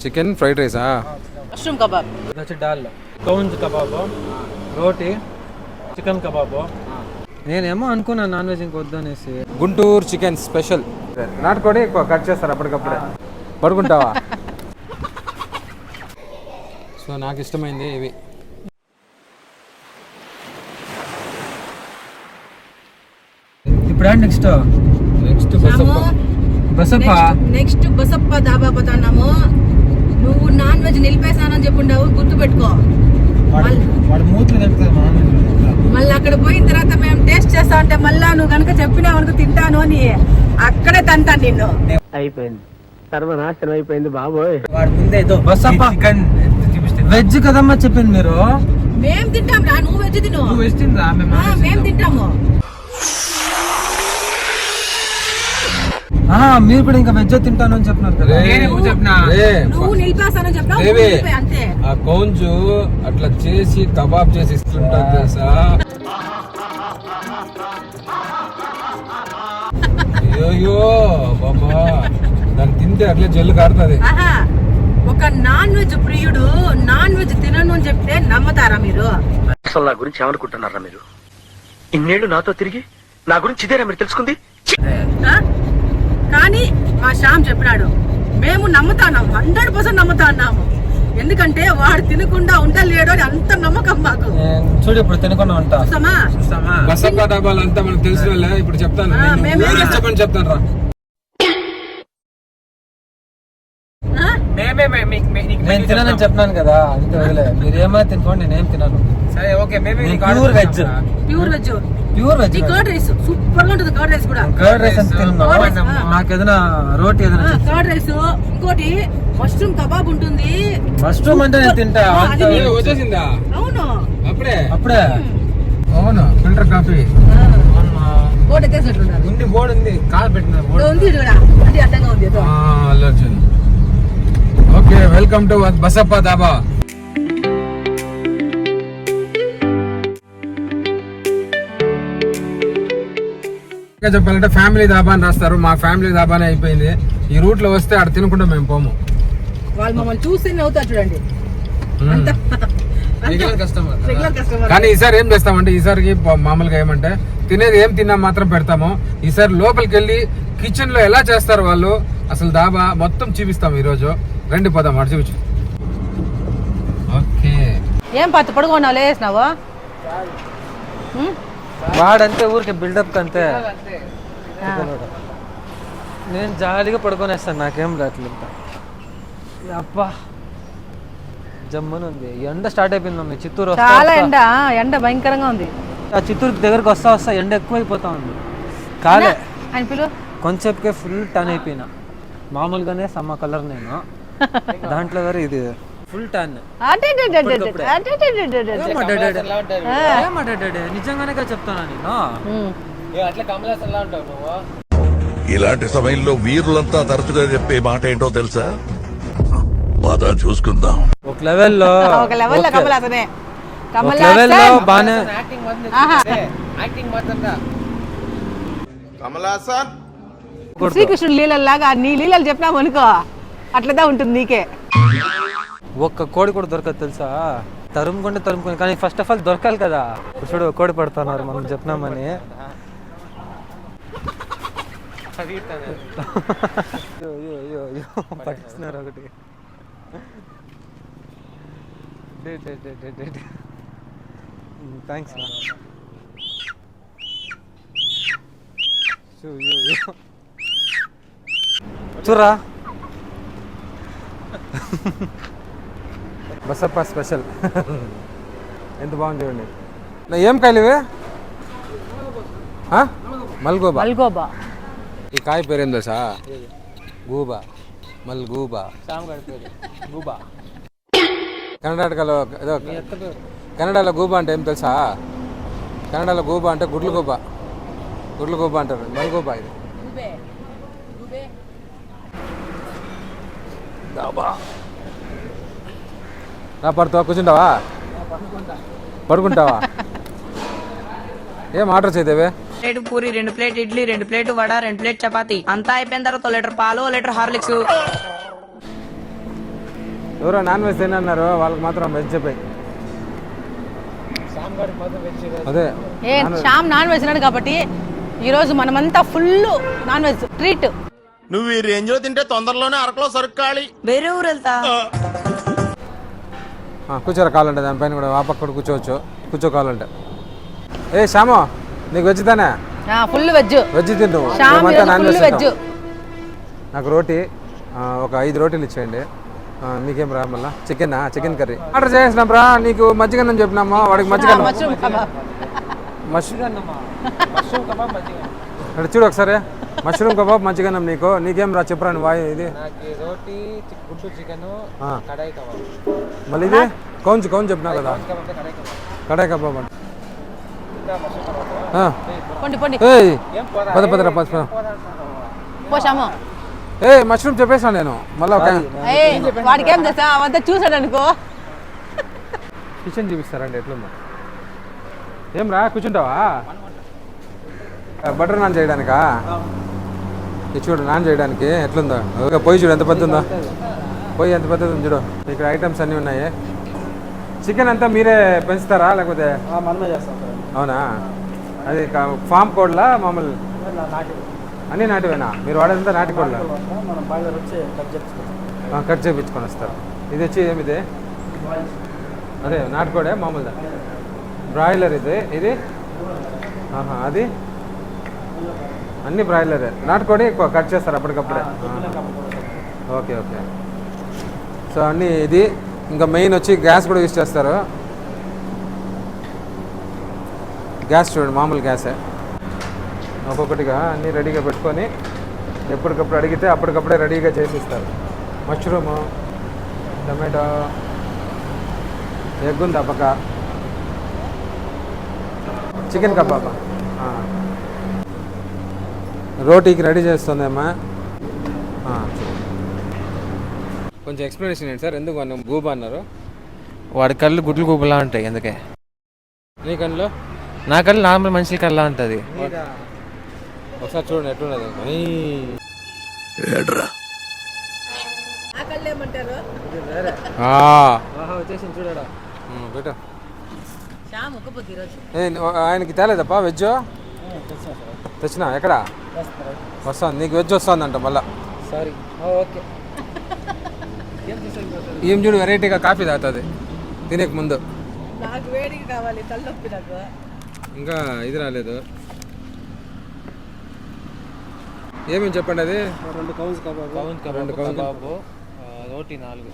Chicken fried రైసా, mushroom kebab, దాల్, కౌన్స్ కబాబు, రోటీ, చికెన్ కబాబు. నేనేమో అనుకున్నా నాన్ వెజ్ ఇంకొద్దనేసి. Guntur chicken special. నాటుకోడి ఎక్కువ కట్ చేస్తారు అప్పటికప్పుడే. పడుకుంటావా? సో నాకు ఇష్టమైంది ఇవి. ఇప్పుడు నెక్స్ట్ బసప్ప నెక్స్ట్ బసప్ప దాబా పోతున్నాము. నువ్వు నాన్ వెజ్ నిలిపేసానని చెప్పుండావు, గుర్తు పెట్టుకో. మళ్ళీ అక్కడ పోయిన తర్వాత మేము టేస్ట్ చేస్తా అంటే మళ్ళా నువ్వు కనుక చెప్పినావు అనుకో తింటాను అని అక్కడే తంటాను నిన్ను. అయిపోయింది, సర్వనాశనం అయిపోయింది బాబోయ్. వాడు ముందే బసప్ప వెజ్ కదమ్మా చెప్పింది మీరు. మేము తింటాం రా, నువ్వు వెజ్ తిను. మేము తింటాము. మీరు కూడా ఇంకా వెజ్ తింటాను అని చెప్పినారు కదా. నువ్వు నిలిపేస్తానని చెప్పినావు, అంతే. ఆ కౌంజు అట్లా చేసి కబాబ్ చేసి ఇస్తుంటారు తెలుసా. అయ్యో బాబా, దాన్ని తింటే అట్లే జల్లు కారుతుంది. ఒక నాన్ వెజ్ ప్రియుడు నాన్ వెజ్ తినను అని చెప్తే నమ్మతారా మీరు? అసలు నా గురించి ఏమనుకుంటున్నారా మీరు? ఇన్నేళ్లు నాతో తిరిగి నా గురించి ఇదేనా మీరు తెలుసుకుంది? కానీ మా శ్యామ్ చెప్పినాడు, మేము నమ్ముతాన్నాం, 100% నమ్ముతాన్నాము. ఎందుకంటే వాడు తినకుండా ఉండలేడు అని అంత నమ్మకం మాకు. చూడు ఇప్పుడు తినకుండా ఉంటా. బసప్ప డాబాలు అంతా మనకు తెలిసిన వాళ్ళే. ఇప్పుడు చెప్తాను, చెప్తాను రా. నేను తినని చెప్పినాను కదా, అంతే వదిలే. మీరు ఏమైనా తినుకోండి, నేనేం తినను. Pure veg, pure veg, pure veg. Curd rice super గా ఉంటుంది. కర్డ్ రైస్ కూడా, కర్డ్ రైస్ అంత తిన్నాను. నాకు ఏదైనా రోటీ ఏదైనా కర్డ్ రైస్. ఇంకోటి మష్రూమ్ కబాబ్ ఉంటుంది. మష్రూమ్ అంటే నేను తింటా. వచ్చేసిందా? అవును, అప్పుడే అప్పుడే. అవును, ఫిల్టర్ కాఫీ బోర్డు ఎత్తేసినట్లున్నారు. ఉంది, బోర్డు ఉంది, కాలు పెట్టిన బోర్డు ఉంది కూడా, అది అర్థంగా ఉంది. Allu Arjun. Okay, welcome to Basappa dhaba. చెప్పాలంటే ఫ్యామిలీ దాబా అని రాస్తారు. మా ఫ్యామిలీ దాబానే అయిపోయింది. ఈ రూట్ లో వస్తే అక్కడ తినకుండా మేము పోము. వాళ్ళు మమ్మల్ని చూసి అవుతారు చూడండి. కానీ ఈసారి ఏం చేస్తామంటే, ఈసారికి మామూలుగా ఏమంటే తినేది ఏం తిన్నా మాత్రం పెడతాము. ఈసారి లోపలికి వెళ్ళి కిచెన్ లో ఎలా చేస్తారు వాళ్ళు, అసలు దాబా మొత్తం చూపిస్తాం ఈ రోజు. రండి పోదాం, అటు చూపించు. ఓకే, ఏం పత్తి పడుకున్నావు, లేసినావా? వాడంతే ఊరికి బిల్డప్ అంతే. నేను జాలీగా పడుకొనేస్తాను, నాకేం రావట్లేదు. అబ్బా జమ్మని ఉంది. ఎండ స్టార్ట్ అయిపోయింది. చిత్తూరు చాలా ఎండ భయంకరంగా ఉంది. ఆ చిత్తూరు దగ్గరకు వస్తా ఎండ ఎక్కువైపోతా ఉంది. కాలే ఆయన పిలు కొంచెంకే ఫుల్ టన్ అయిపోయినా. మామూలుగానే సమ్మ కలర్ నేను, దాంట్లో వేరే ఇది ఫుల్ టన్. నిజంగానే చెప్తానా నేను. ఇలాంటి సమయంలో వీరులంతా తరచుగా చెప్పే మాట ఏంటో తెలుసా? పద చూసుకుందాం. ఒక లెవెల్లో బానే శ్రీకృష్ణుడు లీలలాగా నీ లీలలు చెప్పినావు అనుకో, అట్లదా ఉంటుంది నీకే. ఒక్క కోడి కూడా దొరకదు తెలుసా. తరుముకొని కానీ ఫస్ట్ ఆఫ్ ఆల్ దొరకాలి కదా. చూడు కోడి పడుతున్నారు మనం చెప్పినామని. పట్టిస్తున్నారు ఒకటి. థ్యాంక్స్. చూరా బసప్ప స్పెషల్. ఎంత బాగుంది చూడండి. ఏం కాయలు ఇవి? మల్గోబా. ఈ కాయ పేరు ఏం తెలుసా? గూబా, మల్గూబా. గూబా కర్ణాటకలో ఏదో, కన్నడలో గూబా అంటే ఏం తెలుసా? కన్నడలో గూబా అంటే గుడ్లు గూబా అంటారు. మల్గూబా ఇది. నా పడుతావా? కూర్చుంటావా? పడుకుంటావా? ఏం ఆర్డర్ చేద్దావే? Plate puri, 2 plate idli, 2 plate vada, 2 plate chapati. అంతా అయిపోయిన తర్వాత 1 లీటర్ పాలు, 1 లీటర్ హార్లిక్స్. ఎవరో నాన్ వెజ్ తినన్నారు, వాళ్ళకి మాత్రం వెజ్ చెప్పాయి. అదే శ్యామ్ నాన్ వెజ్ తిన్నాడు కాబట్టి ఈరోజు మనమంతా ఫుల్ నాన్ వెజ్ ట్రీట్. నువ్వు ఈ రేంజ్ లో తింటే తొందరలోనే అరకలో సరుక్కాలి. వేరే ఊరు వెళ్తా. కూర్చోరా కావాలంటే, దానిపైన కూడా ఆ పక్క కూడా కూర్చోవచ్చు, కూర్చో కావాలంటే. ఏ శ్యామో, నీకు వెజ్ తానే? Full veg. వెజ్ తింటు నాన్ వెజ్. నాకు రోటీ ఒక 5 రోటీలు ఇచ్చేయండి. మీకేం రా మళ్ళా? చికెన్ కర్రీ ఆర్డర్ చేసినాం రా. నీకు మజ్జిగన్నం చెప్పినామా, వాడికి మజ్జిగన్నం. అక్కడ చూడు ఒకసారి, మష్రూమ్ కబాబ్ మజ్జిగన్నం. నీకేం రా చెప్పరా నువ్వు? ఇది రోటీ, గుంటూరు చికెన్, కడాయి కబాబ్. మళ్ళీ ఇది కౌన్స్ చెప్పినా కదా, కడాయి కబాబ్ అంటే. పదరా ఏ మష్రూమ్ చెప్పేసాను నేను. మళ్ళీ వాడికి ఏం చేస్తా అవంతా చూసాడు అనుకో. కిచెన్ చూపిస్తారండి ఎట్లుందో. ఏం రా కూర్చుంటావా? Butter non చేయడానికా? ఇది చూడు, నాన్ చేయడానికి ఎట్లుందో. పొయ్యి చూడు ఎంత పెద్ద ఉందో. పొయ్యి ఎంత పెద్దది ఉంది చూడు. ఇక్కడ ఐటమ్స్ అన్నీ ఉన్నాయి. చికెన్ అంతా మీరే పెంచుతారా లేకపోతే? మనమే చేస్తాం సార్. అవునా? అది ఫామ్ కోడ్లా మామూలు? అన్నీ నాటివేనా? మీరు వాడేదంతా నాటి కోడ్లా? మనం బాయిలర్ వచ్చి కట్ చేయించుకొని వస్తారు. ఇది వచ్చి ఏమిది? అదే నాటుకోడే మామూలుదా? బ్రాయిలర్ ఇది అది అన్ని బ్రాయిలరే. నాటుకోడి ఎక్కువ కట్ చేస్తారు అప్పటికప్పుడే. ఓకే. సో అన్నీ ఇది. ఇంకా మెయిన్ వచ్చి గ్యాస్ కూడా యూజ్ చేస్తారు. గ్యాస్ చూడండి, మామూలు గ్యాసే. ఒక్కొక్కటిగా అన్నీ రెడీగా పెట్టుకొని ఎప్పటికప్పుడు అడిగితే అప్పటికప్పుడే రెడీగా చేసిస్తారు. మష్రూము, టమాటో, ఎగ్ ఉంది పక్క, చికెన్ కబాబ్, రోటీకి రెడీ చేస్తుందేమ్మా. కొంచెం ఎక్స్ప్లెనేషన్ ఏంటి సార్, ఎందుకు మనం గూబ అన్నారు? వాడి కళ్ళు గుడ్లు గుబ్బలా ఉంటాయి అందుకే. నీ కళ్ళు? నా కళ్ళు నార్మల్ మనుషుల కళ్ళ ఉంటుంది. ఒకసారి చూడండి ఎట్లున్నది. ఏమంటారు వచ్చేసి చూడడా బెటర్. శ్యామ్ ఒక్కపోతే ఈరోజు ఆయనకి తేలేదప్పా వెజ్? తెచ్చినా ఎక్కడ వస్తుంది? నీకు వెజ్ వస్తుందంట మళ్ళా. సారీ. ఓకే. ఏం చూడు, వెరైటీగా కాఫీ తాగుతుంది తినేక ముందు. నాకు వేడిగా కావాలి, తలనొప్పి నాకు. ఇంకా ఇది రాలేదు. ఏమేమి చెప్పండి అది? 2 కౌన్స్ కబాబ్, 2 కౌన్స్ బాబు, రోటీ 4.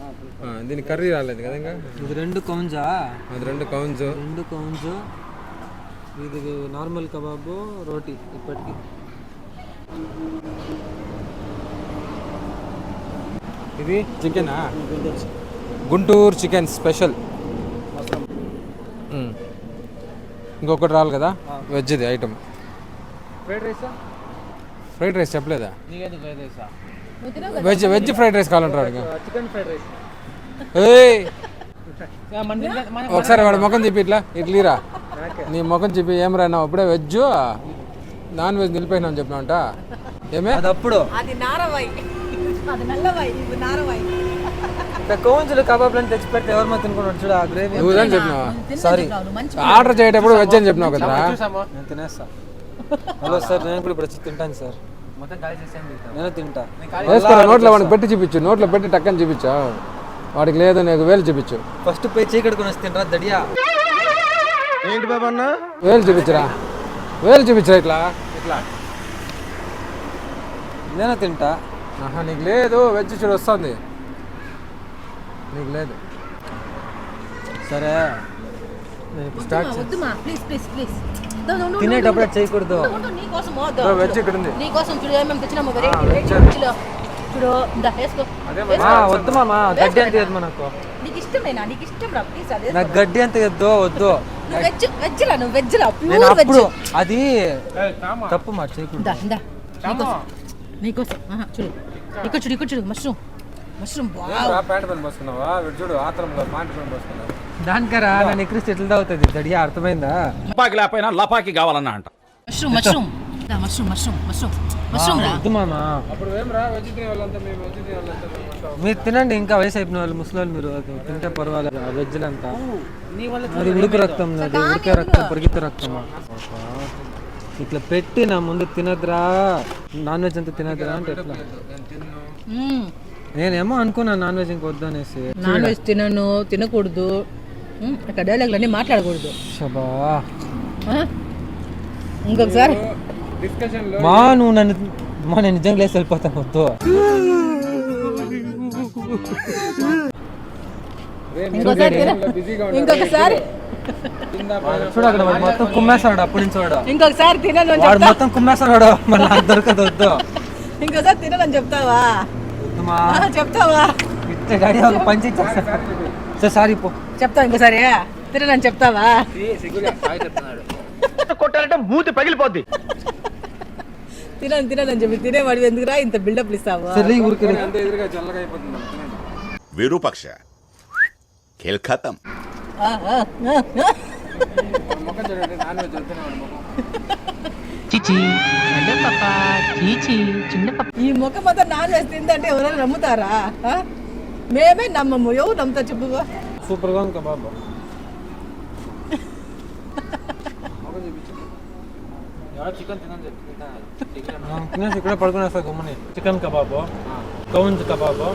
దీనికి కర్రీ రాలేదు కదా ఇంకా? ఇది 2 కౌన్సా? అది 2 కౌన్స్. 2 కౌన్స్. ఇది నార్మల్ కబాబు, రోటీ. ఇప్పటికి ఇది చికెనా? Guntur chicken special. ఇంకొకటి రావాలి కదా వెజ్ది ఐటమ్. ఫ్రైడ్ రైస్ చెప్పలేదా? వెజ్ ఫ్రైడ్ రైస్ కావాలంటారు. Chicken fried rice. ఒకసారి వాడు ముఖం చెప్పి ఇట్లీరా. నీ ముఖం చెప్పి ఏం రాన్నావు? అప్పుడే వెజ్ నాన్ వెజ్ నిలిపోయినా అని చెప్పినావంట. ఏమే అప్పుడు అది నారవాయి, అది నల్లవాయి, ఇది నారవాయి. కౌన్సులు కబాబ్లు అని తెచ్చి పెడితే ఎవరు తినుకున్నాడు చూడు. ఆ గ్రేవీ నువ్వు అని చెప్పినావా? సారీ, ఆర్డర్ చేసేటప్పుడు వెజ్ అని చెప్పినావు కదరా. నేను తినేస్తా. హలో సార్, నేను కూడా ఇప్పుడు వచ్చి తింటాను సార్. మొత్తం ఖాళీ చేసాను. నేను తింటా. వేసుకోరా నోట్లో, వాడికి పెట్టి చూపించు. నోట్లో పెట్టి టక్కని చూపించా. వాడికి లేదు, నీకు వేలు చూపించు. ఫస్ట్ పోయి చీకడుకొని వచ్చి తింటా దడియా. ఏంటి బాబా అన్న? వేలు చూపించరా, వేలు చూపించరా. ఇట్లా నేను తింటా. నీకు లేదు వెజ్ చూడు వస్తుంది, నీకు లేదు. సరే తినేటప్పుడు చేయకూడదు. వెజ్ ఇక్కడ ఉంది. నీకోసం చూడు ఏమేమి తెచ్చినాము. చూడు వేసుకో. వద్దు మామా, గడ్డి అంత ఇద్దు మనకు. నీకు ఇష్టమేనా? నీకు ఇష్టం రా ప్లీజ్. అదే నాకు గడ్డి అంత ఇద్దు, వద్దు. వెజ్ రా, నువ్వు వెజ్ రా. నేను అప్పుడు అది తప్పు మాట చేయకూడదు. నీకోసం చూడు, ఇక్కడ చూడు, ఇక్కడ చూడు. మష్రూమ్ ప్యాంట్ పని పోసుకున్నావా? చూడు ఆత్రంలో ప్యాంట్ పని పోసుకున్నావు. దానికరా నన్ను ఎక్కిరిస్తే ఎట్లా అవుతుంది దడియా, అర్థమైందా? లపాకి లేకపోయినా లపాకి కావాలన్నా అంట. Mushroom mushroom mushroom mushroom mushroom రా. వద్దు మామ, అప్పుడు ఏం రా వెజ్ తినే వాళ్ళంతా మేము వెజ్ తినే వాళ్ళంతా మేము అంటాం. మీరు తినండి, ఇంకా వయసు అయిపోయిన వాళ్ళు ముసలి వాళ్ళు మీరు అది తింటే పర్వాలేదు. ఆ వెజ్లంతా అది ఉడుకు రక్తం, అది ఉడికే రక్తం, పరిగెత్తే రక్తమా. ఇట్లా పెట్టి నా ముందు తినద్రా, నాన్ వెజ్ అంతా తినద్రా అంటే ఎట్లా? నేనేమో అనుకున్నాను నాన్ వెజ్ ఇంక వద్దు అనేసి. నాన్ వెజ్ తినను, తినకూడదు, అక్కడ డైలాగులు అన్నీ మాట్లాడకూడదు. శబా ఇంకొకసారి డిస్కషన్ లో మా నువ్వు నన్ను మా నేను నిజంగా లేసి వెళ్ళిపోతాను. వద్దు ఇంకోసారి బిజీగా ఇంకొకసారి చూడు అక్కడ వాడు మొత్తం కుమ్మేస్తాడు. అప్పటి నుంచి వాడు ఇంకొకసారి తినను అని వాడు మొత్తం కుమ్మేస్తాడు. మళ్ళీ నాకు దొరకదు. వద్దు ఇంకోసారి తినని చెప్తావా? వద్దు మా చెప్తావా? ఇచ్చే గాడి ఒక పంచి ఇచ్చేస్తా. సరే సారీ పో. చెప్తావా? ఇంకోసారి తినని చెప్తావా? కొట్టాలంటే మూతి పగిలిపోద్ది. తినని చెప్పి తినేవాడు ఎందుకురా ఇంత బిల్డప్ ఇస్తావు? సరే ఊరికి అంత ఎదురుగా చల్లగా అయిపోతుంది. విరూపక్ష ఖేల్ ఖతం. మొక్క చూడండి, నాన్ వెజ్ తినేవాడు మొక్క. ఈ ముఖం మొత్తం నాన్ వేసి తిందంటే ఎవరైనా నమ్ముతారా? మేమే నమ్మము. ఎవరు నమ్ముతారు చెప్పు? సూపర్ గా ఉంది బాబా. తినేసి ఇక్కడ పడుకునేస్తా గమ్మని. చికెన్ కబాబు, కౌంజ్ కబాబు,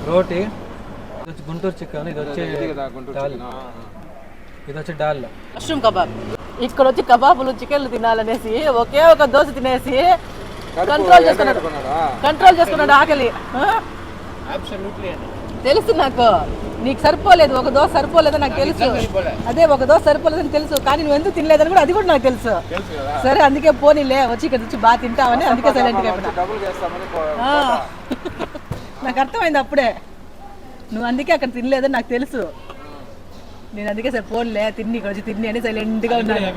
రోటీ, ఇది వచ్చి గుంటూరు చికెన్, ఇది వచ్చి దాల్, ఇది వచ్చి డాల్. Mushroom kebab. ఇక్కడ వచ్చి కబాబులు చికెన్లు తినాలనేసి ఒకే ఒక దోశ తినేసి కంట్రోల్ చేసుకున్నాడు ఆకలి. తెలుసు నాకు, నీకు సరిపోలేదు, ఒక దోశ సరిపోలేదని నాకు తెలుసు. అదే ఒక దోశ సరిపోలేదని తెలుసు, కానీ నువ్వు ఎందుకు తినలేదని కూడా అది కూడా నాకు తెలుసు. సరే అందుకే పోనీలే, వచ్చి ఇక్కడ వచ్చి బాగా తింటావని అందుకే సైలెంట్గా అయిపోయినా. నాకు అర్థమైంది అప్పుడే, నువ్వు అందుకే అక్కడ తినలేదని నాకు తెలుసు. నేను అందుకే సరే పోన్లే తిని ఇక్కడ వచ్చి తిని అని సైలెంట్గా ఉన్నాను.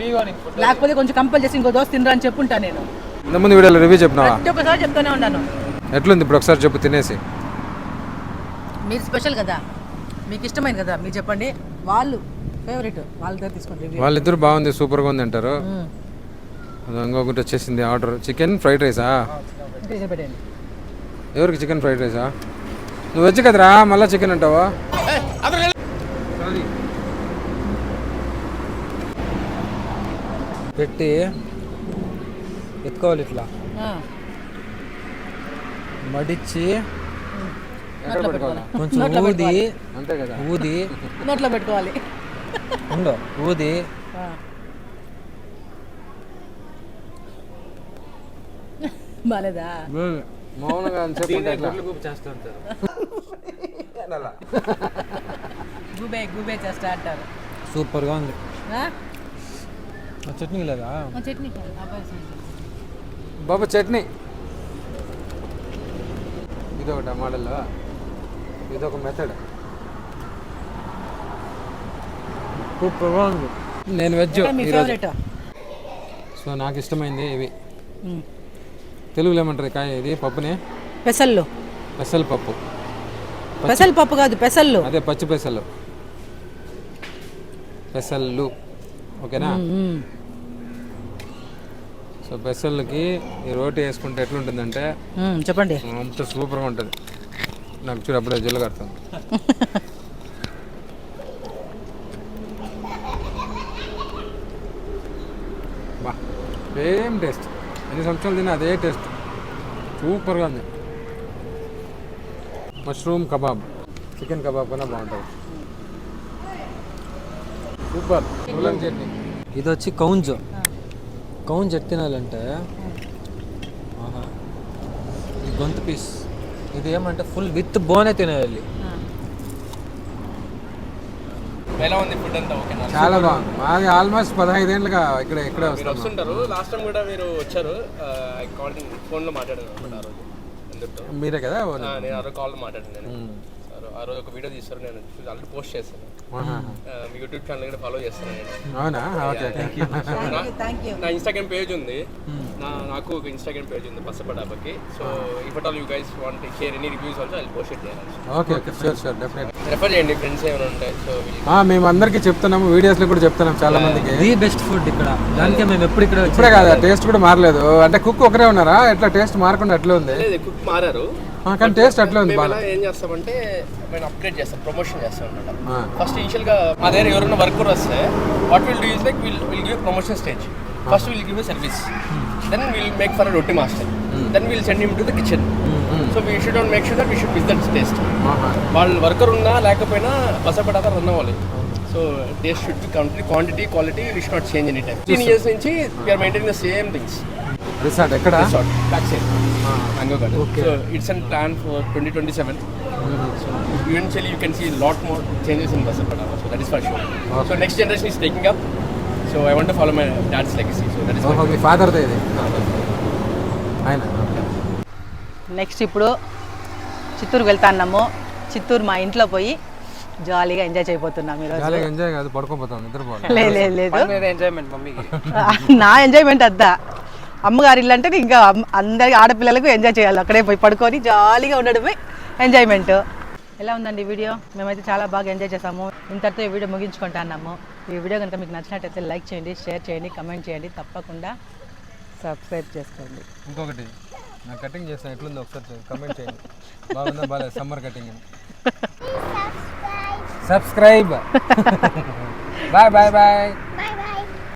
లేకపోతే కొంచెం కంపల్ చేసి ఇంకో దోశ తినరా అని చెప్పుంటా నేను. ఇంతకుముందు వీడియోలో రివ్యూ చెప్పినావా? ప్రతి ఒక్కసారి చెప్తానే ఉన్నాను. ఎట్లుంది ఇప్పుడు ఒకసారి చెప్పు తినేసి. మీరు స్పెషల్ కదా, మీకు ఇష్టమైంది కదా, మీరు చెప్పండి. వాళ్ళు ఫేవరెట్, వాళ్ళ దగ్గర తీసుకోండి. వాళ్ళిద్దరు బాగుంది, సూపర్గా ఉంది అంటారు. ఇంకొకటి వచ్చేసింది ఆర్డర్, చికెన్ ఫ్రైడ్ రైసా? పెట్టండి. ఎవరికి చికెన్ ఫ్రైడ్ రైసా? నువ్వు వచ్చి కదరా మళ్ళీ చికెన్ అంటావా? పెట్టి ఎత్తుకోవాలి ఇట్లా మడిచి కొంచెం ఊది, అంతే కదా, ఊది నోట్లో పెట్టుకోవాలి. ఉండో ఊది బాలేదా? మౌనంగా అని చెప్పి గుబే గుబే చేస్తా అంటారు. సూపర్గా ఉంది. చట్నీ లేదా? చట్నీ బాబు చట్నీ ఇదొకట మోడల్లో, ఇదొక మెథడ్. సూపర్గా ఉంది. నేను వెజ్ మీ ఈరోజు, ఫేవరెట్. సో నాకు ఇష్టమైంది ఇవి. తెలుగులో ఏమంటారు కాయ ఇది? పప్పుని పెసళ్ళు. పెసలు పప్పు. పెసలు పప్పు కాదు, పెసళ్ళు. అదే పచ్చి పెసలు, పెసళ్ళు. ఓకేనా? సో పెసళ్ళకి ఈ రోటీ వేసుకుంటే ఎట్లుంటుందంటే చెప్పండి. అంత సూపర్గా ఉంటుంది. నాకు చూడు అప్పుడే జల్లు కడతాను. బా సేమ్ టేస్ట్, ఎన్ని సంవత్సరాలు తిన్నా అదే టేస్ట్, సూపర్గా ఉంది. మష్రూమ్ కబాబ్, చికెన్ కబాబ్ కన్నా బాగుంటుంది. సూపర్. ముల్లంగి చట్నీ. ఇది వచ్చి కౌంజ్. కౌంజ్ ఎట్ తినాలంటే ఇది గొంతు పీస్. ఇది ఏమంటే ఫుల్ విత్ బోనే తినేయాలి. ఎలా ఉంది ఫుడ్ అంతా? ఓకే, చాలా బాగుంది. మాది ఆల్మోస్ట్ 15 ఏళ్ళుగా ఇక్కడే వస్తుంటారు. లాస్ట్ టైం కూడా మీరు వచ్చారు, ఫోన్ లో మాట్లాడాను ఆ రోజు. మీరే కదా? నేను ఆ రోజు కాల్ మాట్లాడాను. ఆ రోజు ఒక వీడియో తీస్తారు, నేను ఆల్రెడీ పోస్ట్ చేస్తాను. మీ యూట్యూబ్ ఛానల్ కూడా ఫాలో చేస్తాను నేను. అవునా? Okay, thank you. నా ఇన్స్టాగ్రామ్ పేజ్ ఉంది, నాకు ఒక ఇన్స్టాగ్రామ్ పేజ్ ఉంది బస్సపడాబకి. So if at all you guys want to share any reviews also I post it there. Okay okay, sure definitely. Refer చేయండి ఫ్రెండ్స్ ఏమైనా ఉంటాయి. సో మేము అందరికీ చెప్తున్నాము, వీడియోస్లో కూడా చెప్తున్నాం చాలా మందికి. ది బెస్ట్ ఫుడ్ ఇక్కడ, దానికే మేము ఎప్పుడు ఇక్కడ ఇప్పుడే కాదా, టేస్ట్ కూడా మారలేదు. అంటే కుక్ ఒకరే ఉన్నారా, ఎట్లా టేస్ట్ మారకుండా ఎట్లా ఉంది? కుక్ మారారు కానీ టేస్ట్ అట్లా ఉంది. మేము ఏం చేస్తామంటే మేము అప్గ్రేడ్ చేస్తాం, ప్రమోషన్ చేస్తాం అనమాట. ఫస్ట్ ఇనిషియల్ గా మా దగ్గర ఎవరైనా వర్కర్ వస్తే what will do is like will give promotion stage. First will give service, then will make for roti master, then will send him to the kitchen. So we should not make sure that we should miss that taste. వాళ్ళు worker ఉన్నా లేకపోయినా Basapadaka run అవ్వాలి. So taste should be complete, quantity quality we should not change any time. 15 years నుంచి we're maintaining the same things. Resort ఎక్కడ? Resort back side Mango Garden. So it's a plan for 2027. So eventually you can see a lot more changes in Basapada. So that is for sure. So next generation is taking up. So I want to follow my dad's legacy. So that is మీ ఫాదర్దే ఇది ఆయన. Next ఇప్పుడు చిత్తూరు వెళ్తాన్నాము. చిత్తూరు మా ఇంట్లో పోయి జాలీగా enjoy చేయబోతున్నాం ఈరోజు. జాలీగా ఎంజాయ్ కాదు, పడుకోపోతాం, నిద్రపోవాలి. లేదు ఎంజాయ్మెంట్ మమ్మీకి. నా ఎంజాయ్మెంట్ అద్దా, అమ్మగారి ఇల్లు అంటే ఇంకా అందరి ఆడపిల్లలకు ఎంజాయ్ చేయాలి, అక్కడే పోయి పడుకొని జాలీగా ఉండడమే ఎంజాయ్మెంట్. ఎలా ఉందండి వీడియో? మేమైతే చాలా బాగా ఎంజాయ్ చేసాము. ఇంతటితో ఈ వీడియో ముగించుకుంటున్నాము. ఈ వీడియో కనుక మీకు నచ్చినట్టయితే లైక్ చేయండి, షేర్ చేయండి, కమెంట్ చేయండి, తప్పకుండా సబ్స్క్రైబ్ చేసుకోండి. ఇంకొకటి, నా కటింగ్ చేస్తాను ఎట్లుందో ఒకసారి కమెంట్ చేయండి. బాగుందా బాగాలేదు సమ్మర్ కటింగ్ అని. సబ్స్క్రైబ్. Bye bye bye.